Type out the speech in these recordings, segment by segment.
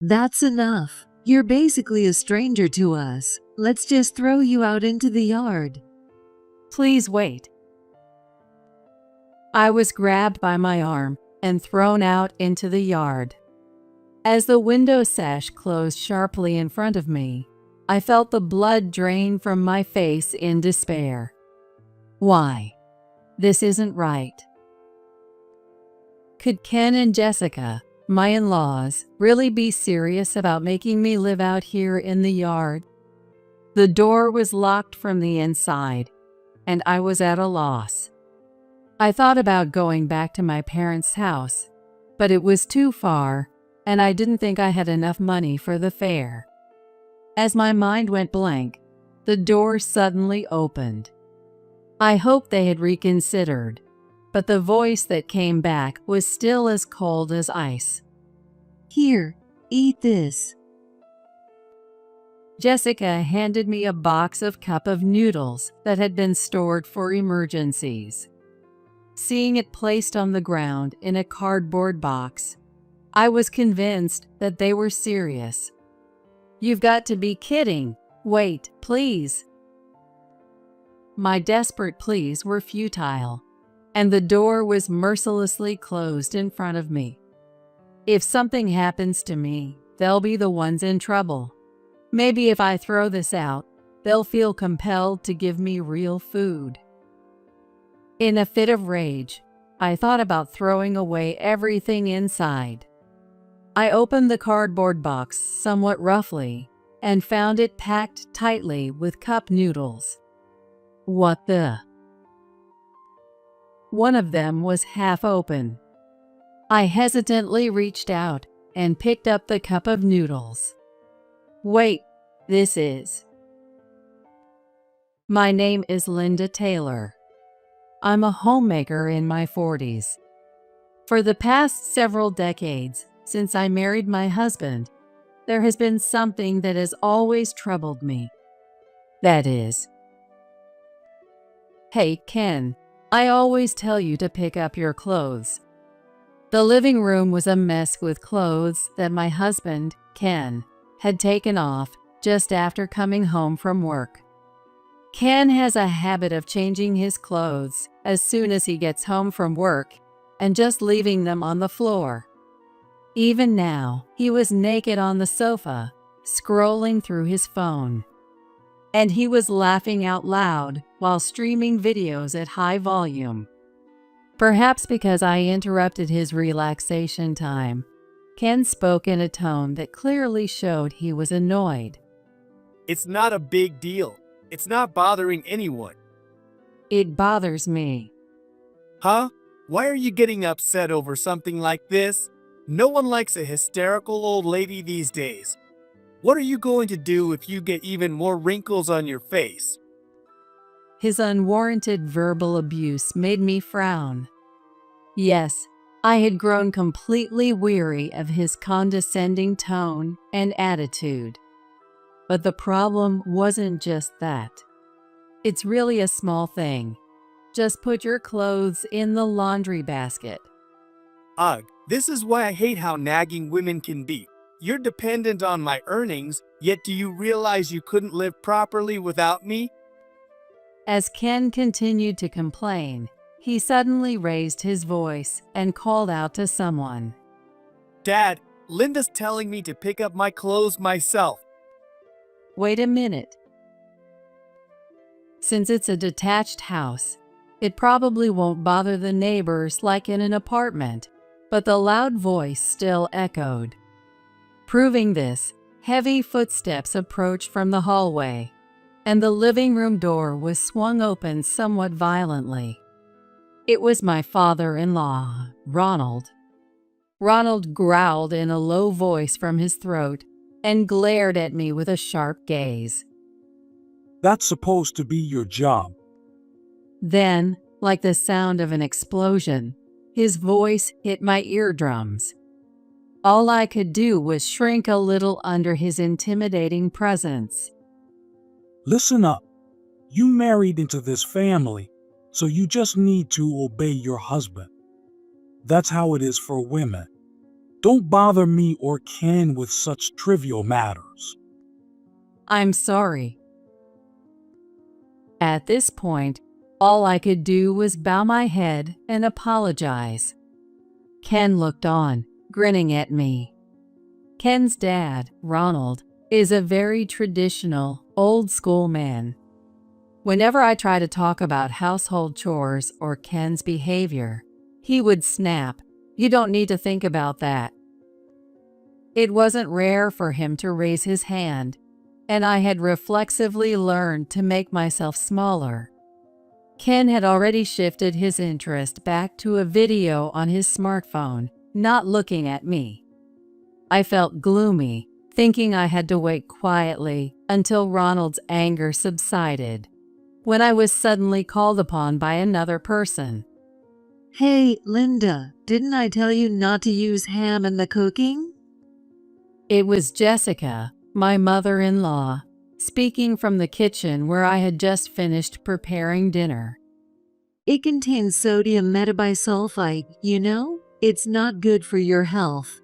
That's enough. You're basically a stranger to us. Let's just throw you out into the yard. Please wait. I was grabbed by my arm and thrown out into the yard. As the window sash closed sharply in front of me, I felt the blood drain from my face in despair. Why? This isn't right. Could Ken and Jessica, my in-laws, really be serious about making me live out here in the yard? The door was locked from the inside, and I was at a loss. I thought about going back to my parents' house, but it was too far, and I didn't think I had enough money for the fare. As my mind went blank, the door suddenly opened. I hoped they had reconsidered, but the voice that came back was still as cold as ice. Here, eat this. Jessica handed me a box of cup of noodles that had been stored for emergencies. Seeing it placed on the ground in a cardboard box, I was convinced that they were serious. You've got to be kidding. Wait, please. My desperate pleas were futile, and the door was mercilessly closed in front of me. If something happens to me, they'll be the ones in trouble. Maybe if I throw this out, they'll feel compelled to give me real food. In a fit of rage, I thought about throwing away everything inside. I opened the cardboard box somewhat roughly and found it packed tightly with cup noodles. What the? One of them was half open. I hesitantly reached out and picked up the cup of noodles. Wait, this is... My name is Linda Taylor. I'm a homemaker in my 40s. For the past several decades, since I married my husband, there has been something that has always troubled me. That is, hey, Ken, I always tell you to pick up your clothes. The living room was a mess with clothes that my husband, Ken, had taken off just after coming home from work. Ken has a habit of changing his clothes as soon as he gets home from work and just leaving them on the floor. Even now, he was naked on the sofa, scrolling through his phone. And he was laughing out loud while streaming videos at high volume. Perhaps because I interrupted his relaxation time, Ken spoke in a tone that clearly showed he was annoyed. It's not a big deal. It's not bothering anyone. It bothers me. Huh? Why are you getting upset over something like this? No one likes a hysterical old lady these days. What are you going to do if you get even more wrinkles on your face? His unwarranted verbal abuse made me frown. Yes, I had grown completely weary of his condescending tone and attitude. But the problem wasn't just that. It's really a small thing. Just put your clothes in the laundry basket. Ugh, this is why I hate how nagging women can be. You're dependent on my earnings, yet do you realize you couldn't live properly without me? As Ken continued to complain, he suddenly raised his voice and called out to someone. Dad, Linda's telling me to pick up my clothes myself. Wait a minute. Since it's a detached house, it probably won't bother the neighbors like in an apartment, but the loud voice still echoed. Proving this, heavy footsteps approached from the hallway, and the living room door was swung open somewhat violently. It was my father-in-law, Ronald. Ronald growled in a low voice from his throat and glared at me with a sharp gaze. That's supposed to be your job. Then, like the sound of an explosion, his voice hit my eardrums. All I could do was shrink a little under his intimidating presence. Listen up. You married into this family, so you just need to obey your husband. That's how it is for women. Don't bother me or Ken with such trivial matters. I'm sorry. At this point, all I could do was bow my head and apologize. Ken looked on, grinning at me. Ken's dad, Ronald, is a very traditional, old-school man. Whenever I try to talk about household chores or Ken's behavior, he would snap, "You don't need to think about that." It wasn't rare for him to raise his hand, and I had reflexively learned to make myself smaller. Ken had already shifted his interest back to a video on his smartphone, not looking at me. I felt gloomy, thinking I had to wait quietly until Ronald's anger subsided, when I was suddenly called upon by another person. Hey, Linda, didn't I tell you not to use ham in the cooking? It was Jessica, my mother-in-law, speaking from the kitchen where I had just finished preparing dinner. It contains sodium metabisulfite, you know? It's not good for your health.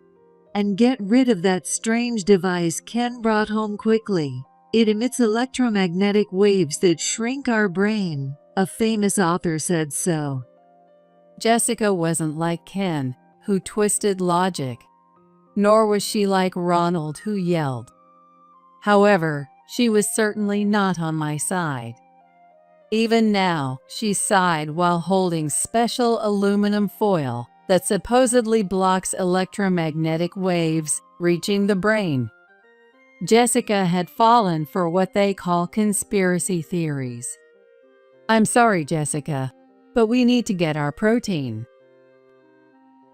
And get rid of that strange device Ken brought home quickly. It emits electromagnetic waves that shrink our brain. A famous author said so. Jessica wasn't like Ken, who twisted logic, nor was she like Ronald, who yelled. However, she was certainly not on my side. Even now, she sighed while holding special aluminum foil that supposedly blocks electromagnetic waves reaching the brain. Jessica had fallen for what they call conspiracy theories. I'm sorry, Jessica, but we need to get our protein.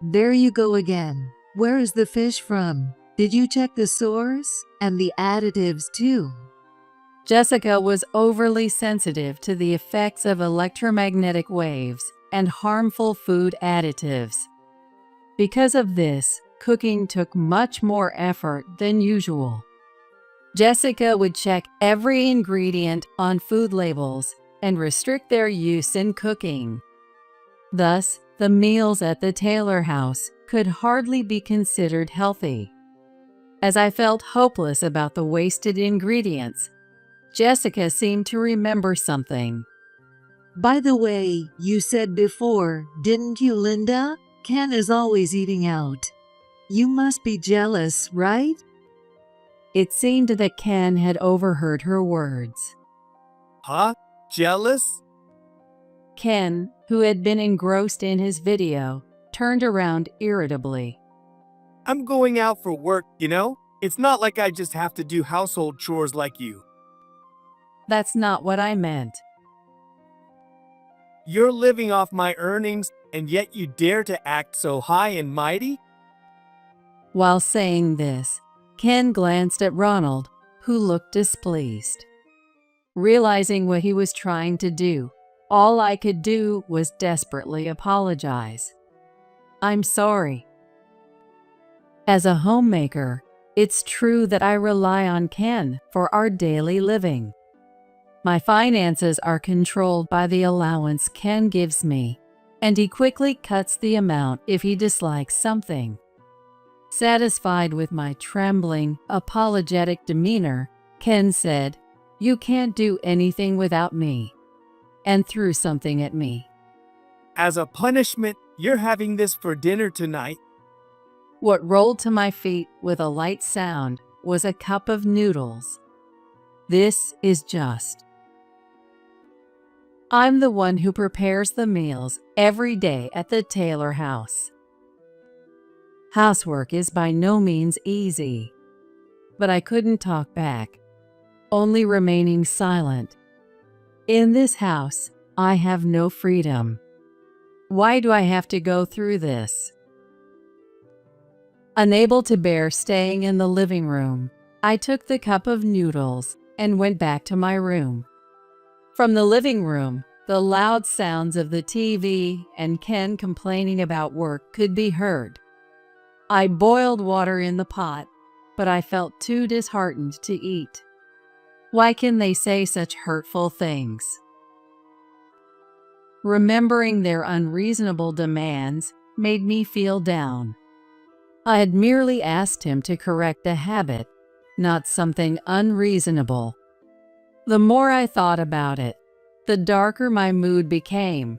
There you go again. Where is the fish from? Did you check the source? And the additives too? Jessica was overly sensitive to the effects of electromagnetic waves and harmful food additives. Because of this, cooking took much more effort than usual. Jessica would check every ingredient on food labels and restrict their use in cooking. Thus, the meals at the Taylor house could hardly be considered healthy. As I felt hopeless about the wasted ingredients, Jessica seemed to remember something. By the way, you said before, didn't you, Linda? Ken is always eating out. You must be jealous, right? It seemed that Ken had overheard her words. Huh? Jealous? Ken, who had been engrossed in his video, turned around irritably. I'm going out for work, you know? It's not like I just have to do household chores like you. That's not what I meant. You're living off my earnings, and yet you dare to act so high and mighty? While saying this, Ken glanced at Ronald, who looked displeased. Realizing what he was trying to do, all I could do was desperately apologize. I'm sorry. As a homemaker, it's true that I rely on Ken for our daily living. My finances are controlled by the allowance Ken gives me, and he quickly cuts the amount if he dislikes something. Satisfied with my trembling, apologetic demeanor, Ken said, "You can't do anything without me," and threw something at me. As a punishment, you're having this for dinner tonight. What rolled to my feet with a light sound was a cup of noodles. This is just. I'm the one who prepares the meals every day at the Taylor house. Housework is by no means easy, but I couldn't talk back, only remaining silent. In this house, I have no freedom. Why do I have to go through this? Unable to bear staying in the living room, I took the cup of noodles and went back to my room. From the living room, the loud sounds of the TV and Ken complaining about work could be heard. I boiled water in the pot, but I felt too disheartened to eat. Why can they say such hurtful things? Remembering their unreasonable demands made me feel down. I had merely asked him to correct a habit, not something unreasonable. The more I thought about it, the darker my mood became,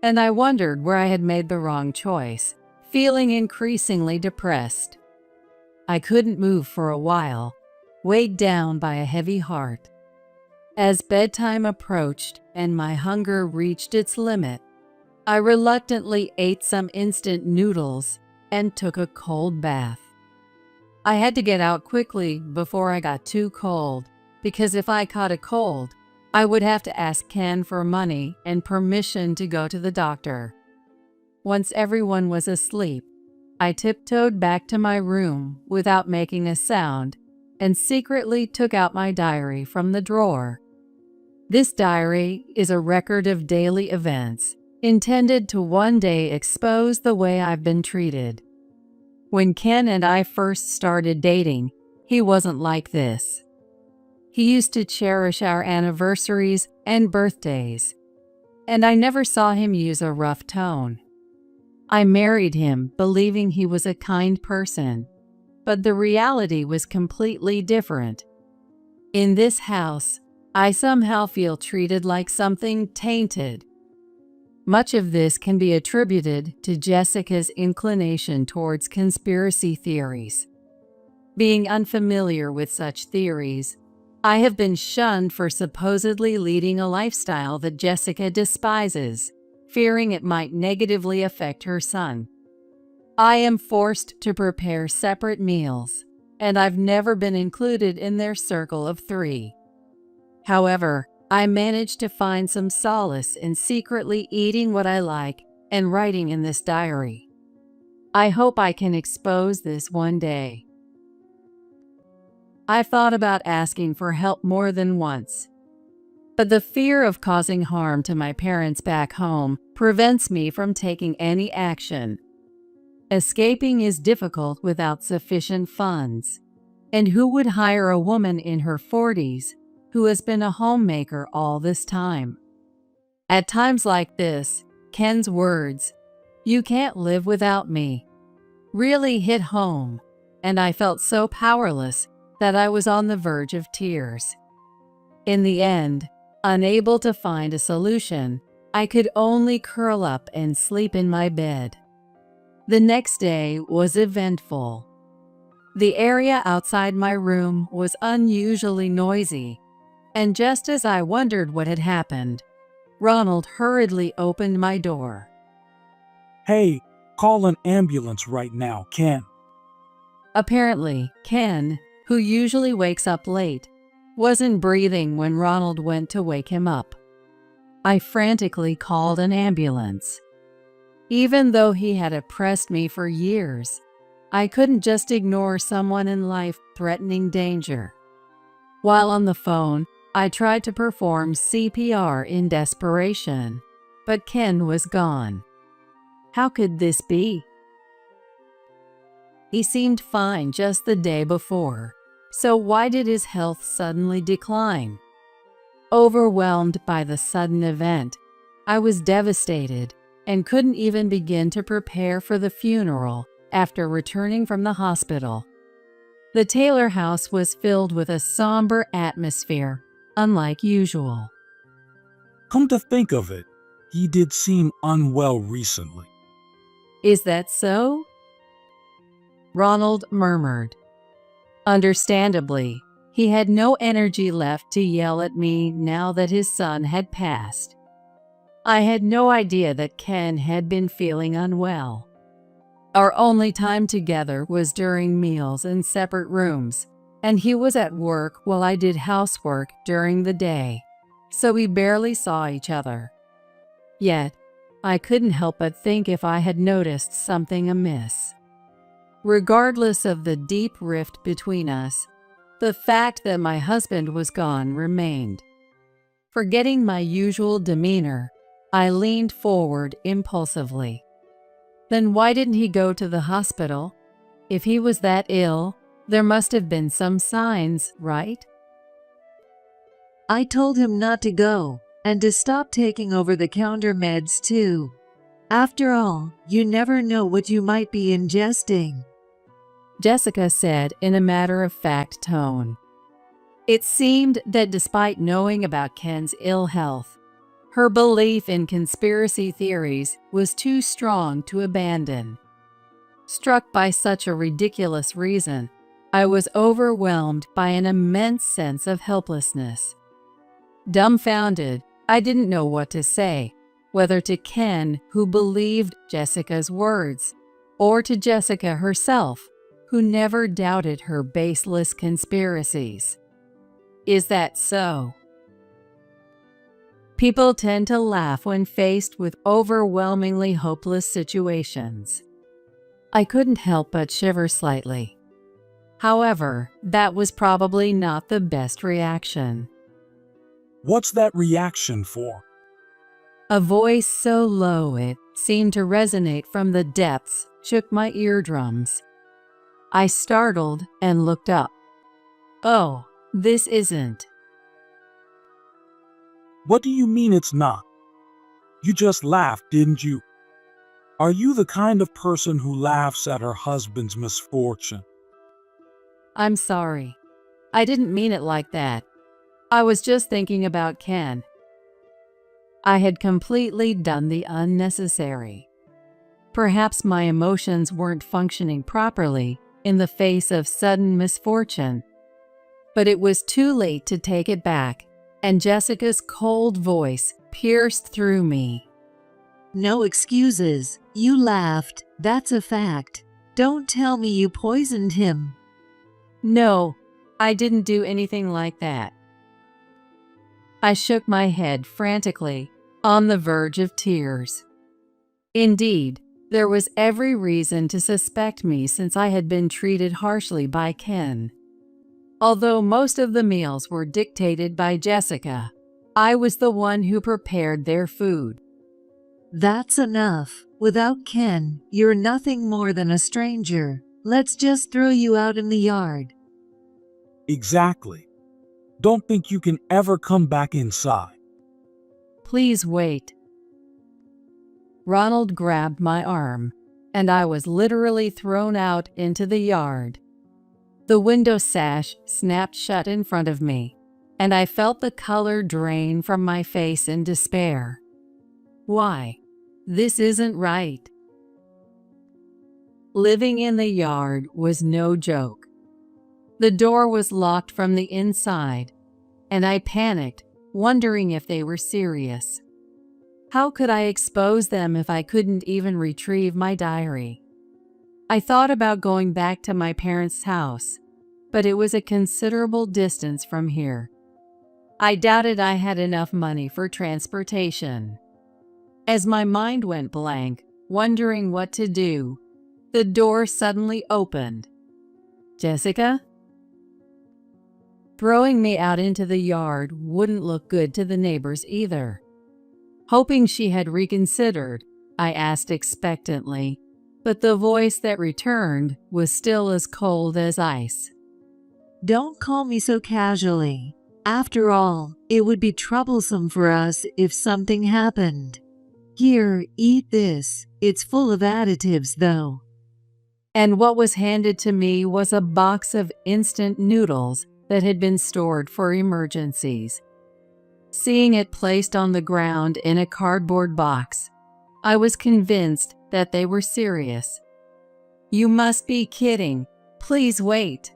and I wondered where I had made the wrong choice, feeling increasingly depressed. I couldn't move for a while, weighed down by a heavy heart. As bedtime approached and my hunger reached its limit, I reluctantly ate some instant noodles and took a cold bath. I had to get out quickly before I got too cold, because if I caught a cold, I would have to ask Ken for money and permission to go to the doctor. Once everyone was asleep, I tiptoed back to my room without making a sound and secretly took out my diary from the drawer. This diary is a record of daily events, intended to one day expose the way I've been treated. When Ken and I first started dating, he wasn't like this. He used to cherish our anniversaries and birthdays, and I never saw him use a rough tone. I married him believing he was a kind person, but the reality was completely different. In this house, I somehow feel treated like something tainted. Much of this can be attributed to Jessica's inclination towards conspiracy theories. Being unfamiliar with such theories, I have been shunned for supposedly leading a lifestyle that Jessica despises, fearing it might negatively affect her son. I am forced to prepare separate meals, and I've never been included in their circle of 3. However, I managed to find some solace in secretly eating what I like and writing in this diary. I hope I can expose this one day. I've thought about asking for help more than once, but the fear of causing harm to my parents back home prevents me from taking any action. Escaping is difficult without sufficient funds, and who would hire a woman in her 40s who has been a homemaker all this time? At times like this, Ken's words, "You can't live without me," really hit home, and I felt so powerless that I was on the verge of tears. In the end, unable to find a solution, I could only curl up and sleep in my bed. The next day was eventful. The area outside my room was unusually noisy, and just as I wondered what had happened, Ronald hurriedly opened my door. Hey, call an ambulance right now, Ken. Apparently, Ken, who usually wakes up late, wasn't breathing when Ronald went to wake him up. I frantically called an ambulance. Even though he had oppressed me for years, I couldn't just ignore someone in life-threatening danger. While on the phone, I tried to perform CPR in desperation, but Ken was gone. How could this be? He seemed fine just the day before, so why did his health suddenly decline? Overwhelmed by the sudden event, I was devastated and couldn't even begin to prepare for the funeral after returning from the hospital. The Taylor house was filled with a somber atmosphere, unlike usual. Come to think of it, he did seem unwell recently. Is that so? Ronald murmured. Understandably, he had no energy left to yell at me now that his son had passed. I had no idea that Ken had been feeling unwell. Our only time together was during meals in separate rooms, and he was at work while I did housework during the day, so we barely saw each other. Yet, I couldn't help but think if I had noticed something amiss. Regardless of the deep rift between us, the fact that my husband was gone remained. Forgetting my usual demeanor, I leaned forward impulsively. Then why didn't he go to the hospital? If he was that ill, there must have been some signs, right? I told him not to go, and to stop taking over-the-counter meds too. After all, you never know what you might be ingesting. Jessica said in a matter-of-fact tone. It seemed that despite knowing about Ken's ill health, her belief in conspiracy theories was too strong to abandon. Struck by such a ridiculous reason, I was overwhelmed by an immense sense of helplessness. Dumbfounded, I didn't know what to say, whether to Ken, who believed Jessica's words, or to Jessica herself, who never doubted her baseless conspiracies. Is that so? People tend to laugh when faced with overwhelmingly hopeless situations. I couldn't help but shiver slightly. However, that was probably not the best reaction. What's that reaction for? A voice so low it seemed to resonate from the depths shook my eardrums. I startled and looked up. Oh, this isn't. What do you mean it's not? You just laughed, didn't you? Are you the kind of person who laughs at her husband's misfortune? I'm sorry. I didn't mean it like that. I was just thinking about Ken. I had completely done the unnecessary. Perhaps my emotions weren't functioning properly in the face of sudden misfortune. But it was too late to take it back, and Jessica's cold voice pierced through me. No excuses. You laughed. That's a fact. Don't tell me you poisoned him. No, I didn't do anything like that. I shook my head frantically, on the verge of tears. Indeed, there was every reason to suspect me since I had been treated harshly by Ken. Although most of the meals were dictated by Jessica, I was the one who prepared their food. That's enough. Without Ken, you're nothing more than a stranger. Let's just throw you out in the yard. Exactly. Don't think you can ever come back inside. Please wait. Ronald grabbed my arm, and I was literally thrown out into the yard. The window sash snapped shut in front of me, and I felt the color drain from my face in despair. Why? This isn't right. Living in the yard was no joke. The door was locked from the inside, and I panicked, wondering if they were serious. How could I expose them if I couldn't even retrieve my diary? I thought about going back to my parents' house, but it was a considerable distance from here. I doubted I had enough money for transportation. As my mind went blank, wondering what to do, the door suddenly opened. Jessica? Throwing me out into the yard wouldn't look good to the neighbors either. Hoping she had reconsidered, I asked expectantly, but the voice that returned was still as cold as ice. Don't call me so casually. After all, it would be troublesome for us if something happened. Here, eat this. It's full of additives, though. And what was handed to me was a box of instant noodles that had been stored for emergencies. Seeing it placed on the ground in a cardboard box, I was convinced that they were serious. You must be kidding. Please wait.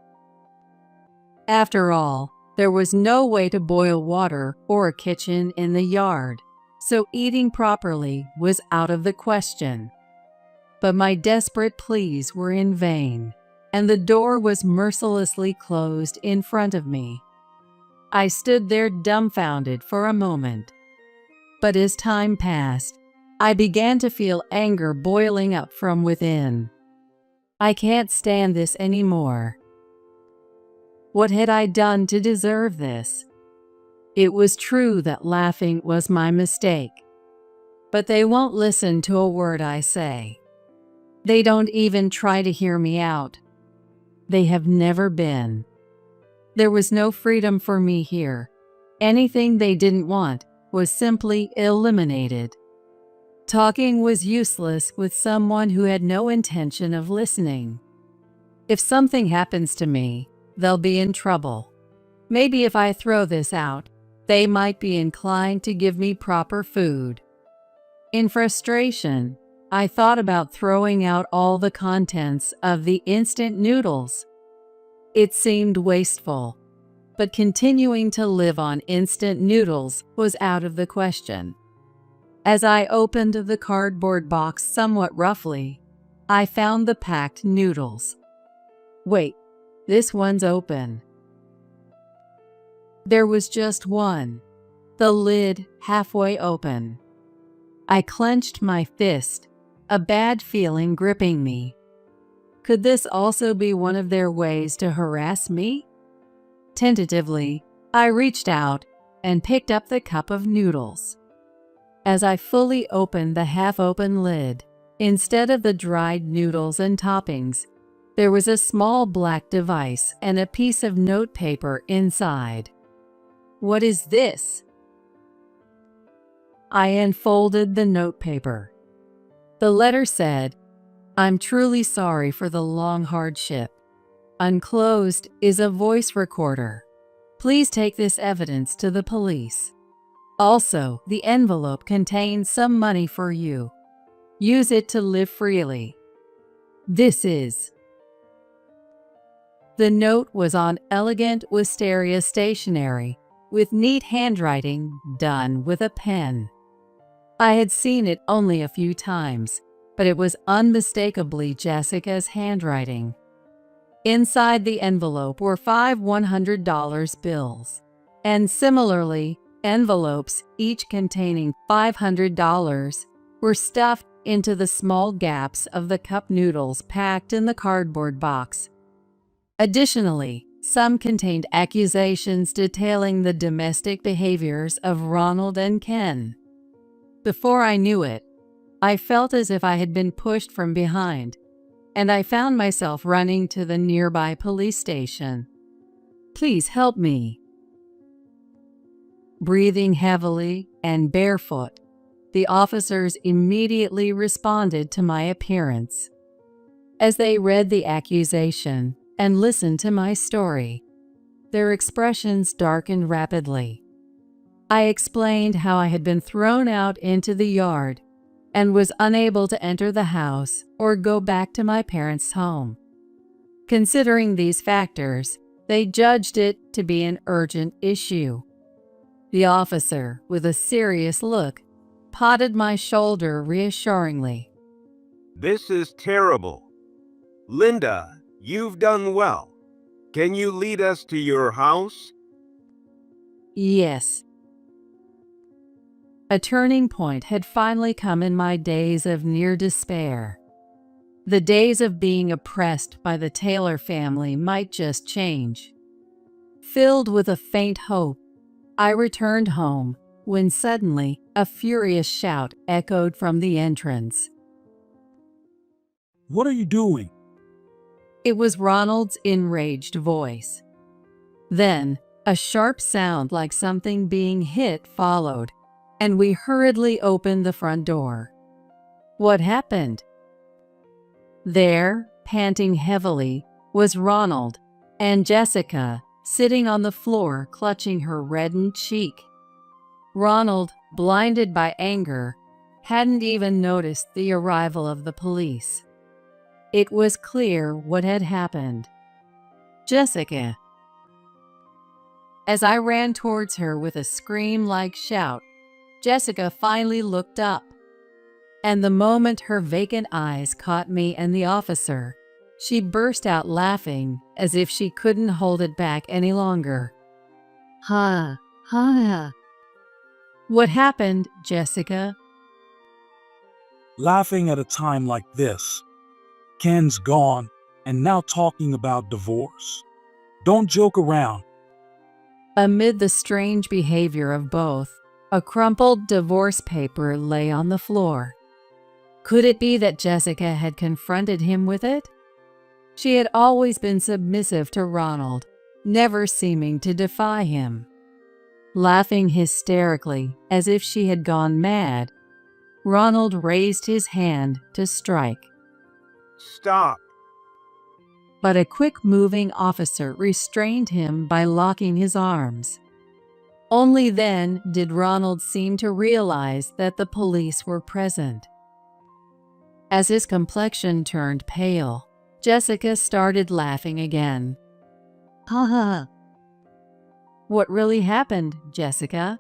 After all, there was no way to boil water or a kitchen in the yard, so eating properly was out of the question. But my desperate pleas were in vain, and the door was mercilessly closed in front of me. I stood there dumbfounded for a moment. But as time passed, I began to feel anger boiling up from within. I can't stand this anymore. What had I done to deserve this? It was true that laughing was my mistake. But they won't listen to a word I say. They don't even try to hear me out. They have never been. There was no freedom for me here. Anything they didn't want was simply eliminated. Talking was useless with someone who had no intention of listening. If something happens to me, they'll be in trouble. Maybe if I throw this out, they might be inclined to give me proper food. In frustration, I thought about throwing out all the contents of the instant noodles. It seemed wasteful, but continuing to live on instant noodles was out of the question. As I opened the cardboard box somewhat roughly, I found the packed noodles. Wait, this one's open. There was just one, the lid halfway open. I clenched my fist, a bad feeling gripping me. Could this also be one of their ways to harass me? Tentatively, I reached out and picked up the cup of noodles. As I fully opened the half-open lid, instead of the dried noodles and toppings, there was a small black device and a piece of notepaper inside. What is this? I unfolded the notepaper. The letter said, "I'm truly sorry for the long hardship. Unclosed is a voice recorder. Please take this evidence to the police. Also, the envelope contains some money for you. Use it to live freely. This is." The note was on elegant wisteria stationery, with neat handwriting done with a pen. I had seen it only a few times, but it was unmistakably Jessica's handwriting. Inside the envelope were 5 $100 bills, and similarly, envelopes, each containing $500, were stuffed into the small gaps of the cup noodles packed in the cardboard box. Additionally, some contained accusations detailing the domestic behaviors of Ronald and Ken. Before I knew it, I felt as if I had been pushed from behind, and I found myself running to the nearby police station. "Please help me." Breathing heavily and barefoot, the officers immediately responded to my appearance. As they read the accusation and listened to my story, their expressions darkened rapidly. I explained how I had been thrown out into the yard and was unable to enter the house or go back to my parents' home. Considering these factors, they judged it to be an urgent issue. The officer, with a serious look, patted my shoulder reassuringly. "This is terrible. Linda, you've done well. Can you lead us to your house?" Yes. A turning point had finally come in my days of near despair. The days of being oppressed by the Taylor family might just change. Filled with a faint hope, I returned home when suddenly a furious shout echoed from the entrance. What are you doing? It was Ronald's enraged voice. Then, a sharp sound like something being hit followed, and we hurriedly opened the front door. What happened? There, panting heavily, was Ronald, and Jessica, sitting on the floor clutching her reddened cheek. Ronald, blinded by anger, hadn't even noticed the arrival of the police. It was clear what had happened. "Jessica!" As I ran towards her with a scream-like shout, Jessica finally looked up. And the moment her vacant eyes caught me and the officer, she burst out laughing as if she couldn't hold it back any longer. Ha, ha. "What happened, Jessica?" Laughing at a time like this. Ken's gone, and now talking about divorce. Don't joke around. Amid the strange behavior of both, a crumpled divorce paper lay on the floor. Could it be that Jessica had confronted him with it? She had always been submissive to Ronald, never seeming to defy him. Laughing hysterically, as if she had gone mad, Ronald raised his hand to strike. "Stop." but a quick-moving officer restrained him by locking his arms. Only then did Ronald seem to realize that the police were present. As his complexion turned pale, Jessica started laughing again. Ha ha. What really happened, Jessica?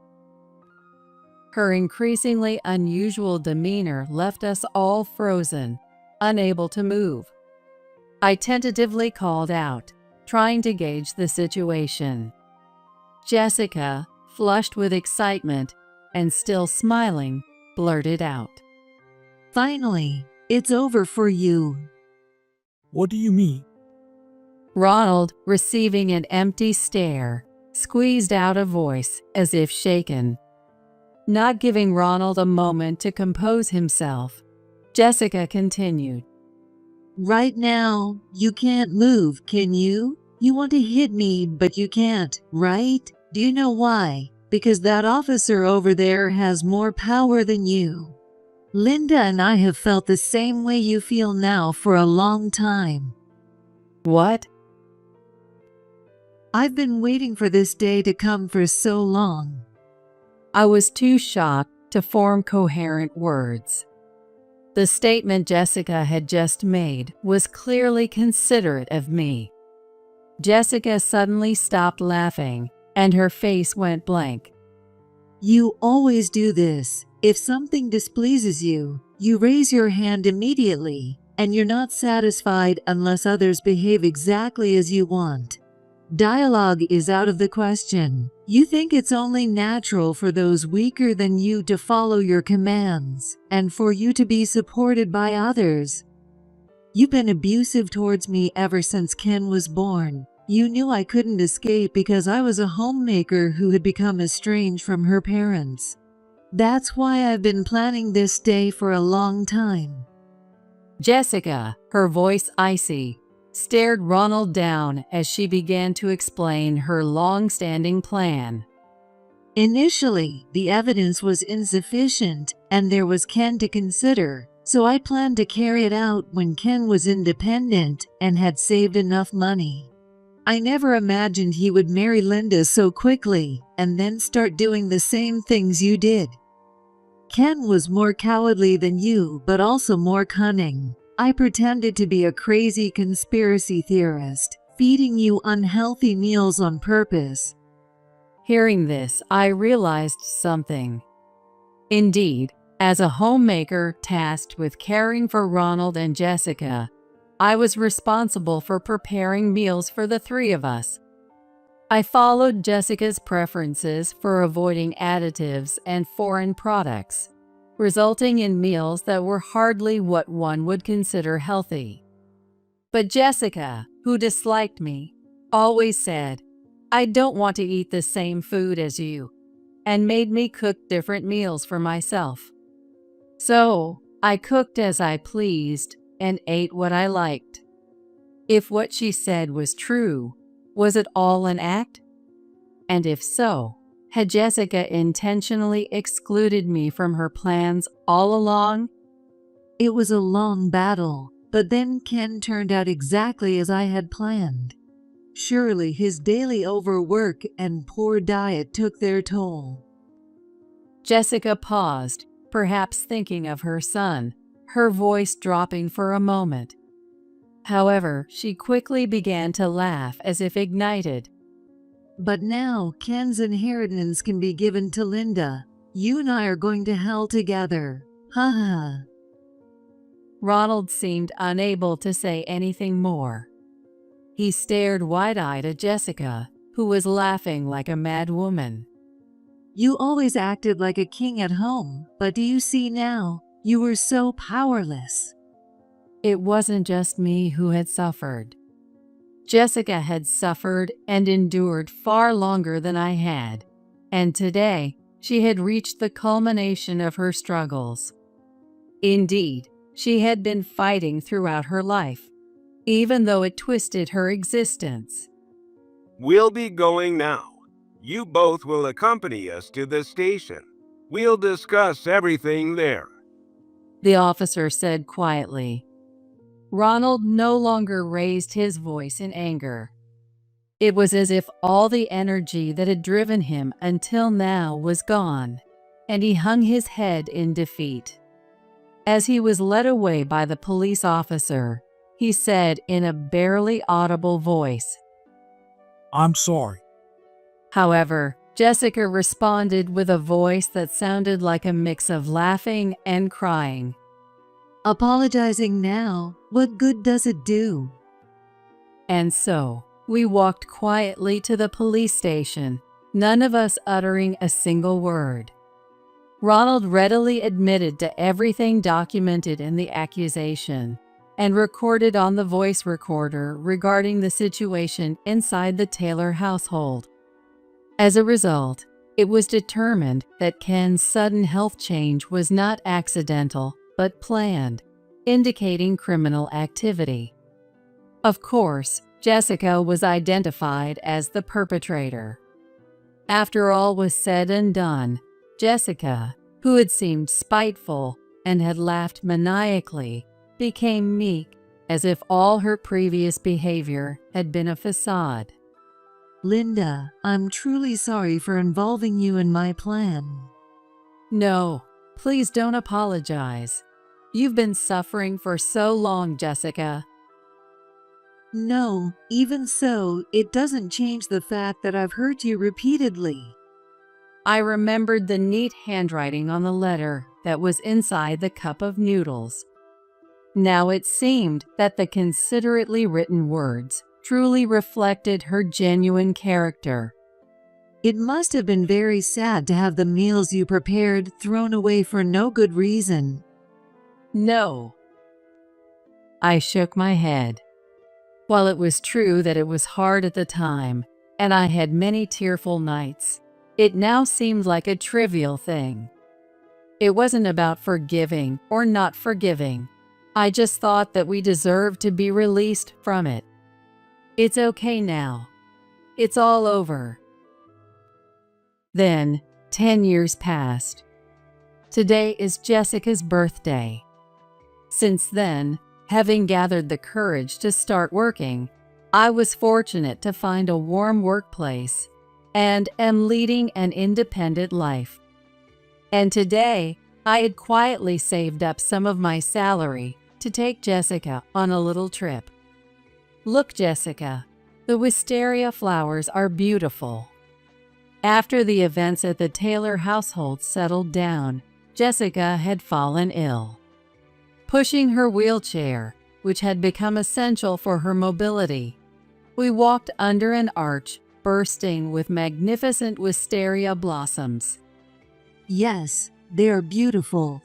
Her increasingly unusual demeanor left us all frozen, unable to move. I tentatively called out, trying to gauge the situation. Jessica, flushed with excitement and still smiling, blurted out, Finally, it's over for you. What do you mean? Ronald, receiving an empty stare, squeezed out a voice as if shaken. Not giving Ronald a moment to compose himself, Jessica continued. Right now, you can't move, can you? You want to hit me, but you can't, right? Do you know why? Because that officer over there has more power than you. Linda and I have felt the same way you feel now for a long time. What? I've been waiting for this day to come for so long. I was too shocked to form coherent words. The statement Jessica had just made was clearly considerate of me. Jessica suddenly stopped laughing, and her face went blank. You always do this. If something displeases you, you raise your hand immediately, and you're not satisfied unless others behave exactly as you want. Dialogue is out of the question. You think it's only natural for those weaker than you to follow your commands, and for you to be supported by others. You've been abusive towards me ever since Ken was born. You knew I couldn't escape because I was a homemaker who had become estranged from her parents. That's why I've been planning this day for a long time. Jessica, her voice icy, stared Ronald down as she began to explain her long-standing plan. Initially, the evidence was insufficient, and there was Ken to consider, so I planned to carry it out when Ken was independent and had saved enough money. I never imagined he would marry Linda so quickly and then start doing the same things you did. Ken was more cowardly than you, but also more cunning. I pretended to be a crazy conspiracy theorist, feeding you unhealthy meals on purpose. Hearing this, I realized something. Indeed, as a homemaker tasked with caring for Ronald and Jessica, I was responsible for preparing meals for the three of us. I followed Jessica's preferences for avoiding additives and foreign products, resulting in meals that were hardly what one would consider healthy. But Jessica, who disliked me, always said, I don't want to eat the same food as you, and made me cook different meals for myself. So, I cooked as I pleased and ate what I liked. If what she said was true, was it all an act? And if so, had Jessica intentionally excluded me from her plans all along? It was a long battle, but then Ken turned out exactly as I had planned. Surely his daily overwork and poor diet took their toll. Jessica paused, perhaps thinking of her son, her voice dropping for a moment. However, she quickly began to laugh as if ignited. But now Ken's inheritance can be given to Linda. You and I are going to hell together. Ha ha. Ronald seemed unable to say anything more. He stared wide-eyed at Jessica, who was laughing like a mad woman. You always acted like a king at home, but do you see now? You were so powerless. It wasn't just me who had suffered. Jessica had suffered and endured far longer than I had, and today she had reached the culmination of her struggles. Indeed, she had been fighting throughout her life, even though it twisted her existence. We'll be going now. You both will accompany us to the station. We'll discuss everything there. The officer said quietly. Ronald no longer raised his voice in anger. It was as if all the energy that had driven him until now was gone, and he hung his head in defeat. As he was led away by the police officer, he said in a barely audible voice. I'm sorry. However, Jessica responded with a voice that sounded like a mix of laughing and crying. Apologizing now, what good does it do? And so, we walked quietly to the police station, none of us uttering a single word. Ronald readily admitted to everything documented in the accusation and recorded on the voice recorder regarding the situation inside the Taylor household. As a result, it was determined that Ken's sudden health change was not accidental, but planned, indicating criminal activity. Of course, Jessica was identified as the perpetrator. After all was said and done, Jessica, who had seemed spiteful and had laughed maniacally, became meek, as if all her previous behavior had been a facade. Linda, I'm truly sorry for involving you in my plan. No, please don't apologize. You've been suffering for so long, Jessica. No, even so, it doesn't change the fact that I've hurt you repeatedly. I remembered the neat handwriting on the letter that was inside the cup of noodles. Now it seemed that the considerately written words truly reflected her genuine character. It must have been very sad to have the meals you prepared thrown away for no good reason. No. I shook my head. While it was true that it was hard at the time, and I had many tearful nights, it now seemed like a trivial thing. It wasn't about forgiving or not forgiving. I just thought that we deserved to be released from it. It's okay now. It's all over. Then, 10 years passed. Today is Jessica's birthday. Since then, having gathered the courage to start working, I was fortunate to find a warm workplace and am leading an independent life. And today, I had quietly saved up some of my salary to take Jessica on a little trip. Look, Jessica, the wisteria flowers are beautiful. After the events at the Taylor household settled down, Jessica had fallen ill. Pushing her wheelchair, which had become essential for her mobility, we walked under an arch bursting with magnificent wisteria blossoms. Yes, they are beautiful.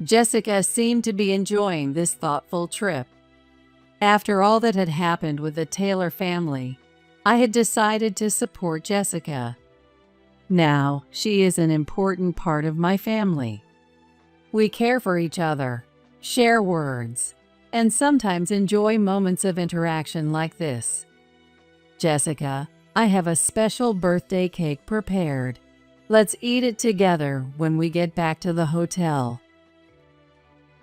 Jessica seemed to be enjoying this thoughtful trip. After all that had happened with the Taylor family, I had decided to support Jessica. Now, she is an important part of my family. We care for each other, share words, and sometimes enjoy moments of interaction like this. Jessica, I have a special birthday cake prepared. Let's eat it together when we get back to the hotel.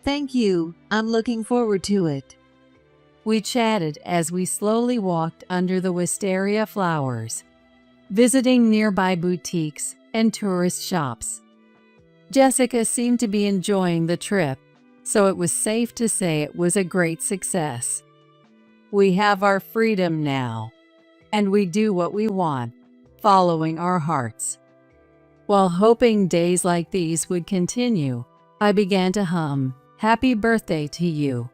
Thank you. I'm looking forward to it. We chatted as we slowly walked under the wisteria flowers, visiting nearby boutiques and tourist shops. Jessica seemed to be enjoying the trip, so it was safe to say it was a great success. We have our freedom now, and we do what we want, following our hearts. While hoping days like these would continue, I began to hum, "Happy birthday to you,"